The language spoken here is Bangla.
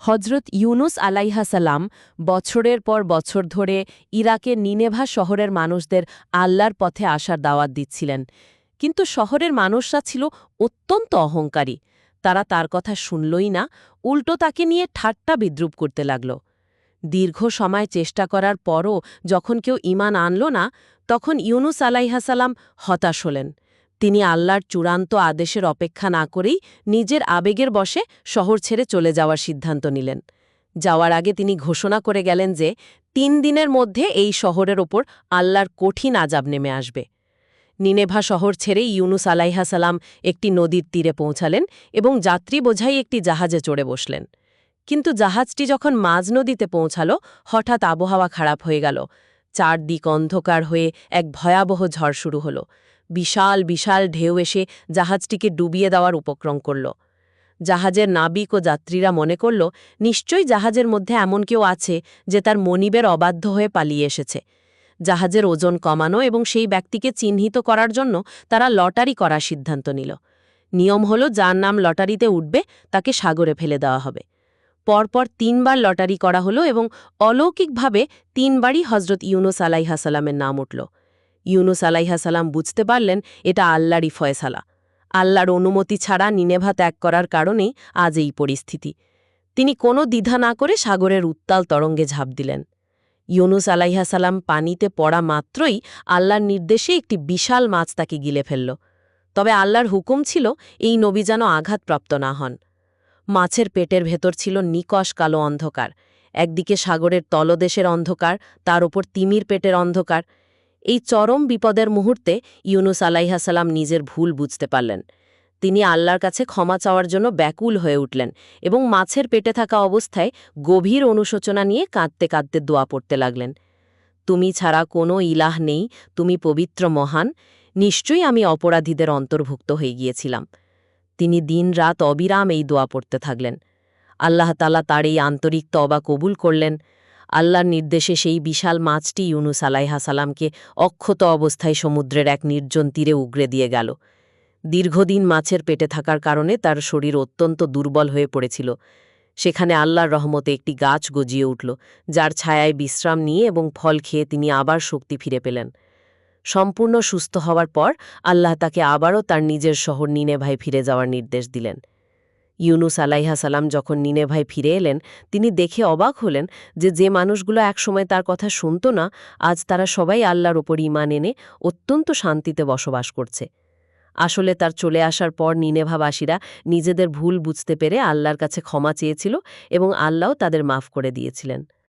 হজরত ইউনুস আলাইহাসাল্লাম বছরের পর বছর ধরে ইরাকের নিনেভা শহরের মানুষদের আল্লাহর পথে আসার দাওয়াত দিচ্ছিলেন, কিন্তু শহরের মানুষরা ছিল অত্যন্ত অহংকারী। তারা তার কথা শুনলই না, উল্টো তাকে নিয়ে ঠাট্টা বিদ্রুপ করতে লাগল। দীর্ঘ সময় চেষ্টা করার পরও যখন কেউ ঈমান আনল না, তখন ইউনুস আলাইহাসাল্লাম হতাশ হলেন। তিনি আল্লাহর চূড়ান্ত আদেশের অপেক্ষা না করেই নিজের আবেগের বশে শহর ছেড়ে চলে যাওয়ার সিদ্ধান্ত নিলেন। যাওয়ার আগে তিনি ঘোষণা করে গেলেন যে ৩ দিনের মধ্যে এই শহরের ওপর আল্লাহর কঠিন আযাব নেমে আসবে। নিনেভা শহর ছেড়ে ইউনুস আলাইহাসাল্লাম একটি নদীর তীরে পৌঁছালেন এবং যাত্রী বোঝাই একটি জাহাজে চড়ে বসলেন। কিন্তু জাহাজটি যখন মাঝ নদীতে পৌঁছাল, হঠাৎ আবহাওয়া খারাপ হয়ে গেল। চারদিক অন্ধকার হয়ে এক ভয়াবহ ঝড় শুরু হল। বিশাল বিশাল ঢেউ এসে জাহাজটিকে ডুবিয়ে দেওয়ার উপক্রম করল। জাহাজের নাবিক ও যাত্রীরা মনে করল, নিশ্চয়ই জাহাজের মধ্যে এমন কেউ আছে যে তার মনিবের অবাধ্য হয়ে পালিয়ে এসেছে। জাহাজের ওজন কমানো এবং সেই ব্যক্তিকে চিহ্নিত করার জন্য তারা লটারি করার সিদ্ধান্ত নিল। নিয়ম হল, যার নাম লটারিতে উঠবে তাকে সাগরে ফেলে দেওয়া হবে। পরপর ৩ বার লটারি করা হলো এবং অলৌকিকভাবে ৩ বারই হজরত ইউনুস আলাইহাসাল্লামের নাম উঠল। ইউনুস আলাইহাসাল্লাম বুঝতে পারলেন এটা আল্লাহরই ফয়সালা। আল্লাহর অনুমতি ছাড়া নিনেভা ত্যাগ করার কারণেই আজ এই পরিস্থিতি। তিনি কোনো দ্বিধা না করে সাগরের উত্তাল তরঙ্গে ঝাঁপ দিলেন। ইউনুস আলাইহাসাল্লাম পানিতে পড়া মাত্রই আল্লাহর নির্দেশে একটি বিশাল মাছ তাকে গিলে ফেলল। তবে আল্লাহর হুকুম ছিল এই নবী যেন আঘাতপ্রাপ্ত না হন। মাছের পেটের ভেতর ছিল নিকষ কালো অন্ধকার। একদিকে সাগরের তলদেশের অন্ধকার, তার ওপর তিমির পেটের অন্ধকার। এই চরম বিপদের মুহূর্তে ইউনুস আলাইহাসাল্লাম নিজের ভুল বুঝতে পারলেন। তিনি আল্লাহর কাছে ক্ষমা চাওয়ার জন্য ব্যাকুল হয়ে উঠলেন এবং মাছের পেটে থাকা অবস্থায় গভীর অনুশোচনা নিয়ে কাঁদতে কাঁদতে দোয়া পড়তে লাগলেন। তুমি ছাড়া কোনো ইলাহ নেই, তুমি পবিত্র মহান, নিশ্চয়ই আমি অপরাধীদের অন্তর্ভুক্ত হয়ে গিয়েছিলাম। তিনি দিন-রাত অবিরাম এই দোয়া পড়তে থাকলেন। আল্লাহ তাআলা তার এই আন্তরিক তওবা কবুল করলেন। আল্লাহর নির্দেশে সেই বিশাল মাছটি ইউনুস আলাইহাসাল্লামকে অক্ষত অবস্থায় সমুদ্রের এক নির্জন তীরে উগরে দিয়ে গেল। দীর্ঘদিন মাছের পেটে থাকার কারণে তার শরীর অত্যন্ত দুর্বল হয়ে পড়েছিল। সেখানে আল্লাহর রহমতে একটি গাছ গজিয়ে উঠল, যার ছায়ায় বিশ্রাম নিয়ে এবং ফল খেয়ে তিনি আবার শক্তি ফিরে পেলেন। সম্পূর্ণ সুস্থ হওয়ার পর আল্লাহ তাকে আবারও তার নিজের শহর নিনেভায় ফিরে যাওয়ার নির্দেশ দিলেন। ইউনুস আলাইহাসাল্লাম যখন নিনেভায় ফিরে এলেন, তিনি দেখে অবাক হলেন যে মানুষগুলো একসময় তার কথা শুনত না, আজ তারা সবাই আল্লাহর ওপর ঈমান এনে অত্যন্ত শান্তিতে বসবাস করছে। আসলে তার চলে আসার পর নিনেভাবাসীরা নিজেদের ভুল বুঝতে পেরে আল্লাহর কাছে ক্ষমা চেয়েছিল এবং আল্লাহও তাদের মাফ করে দিয়েছিলেন।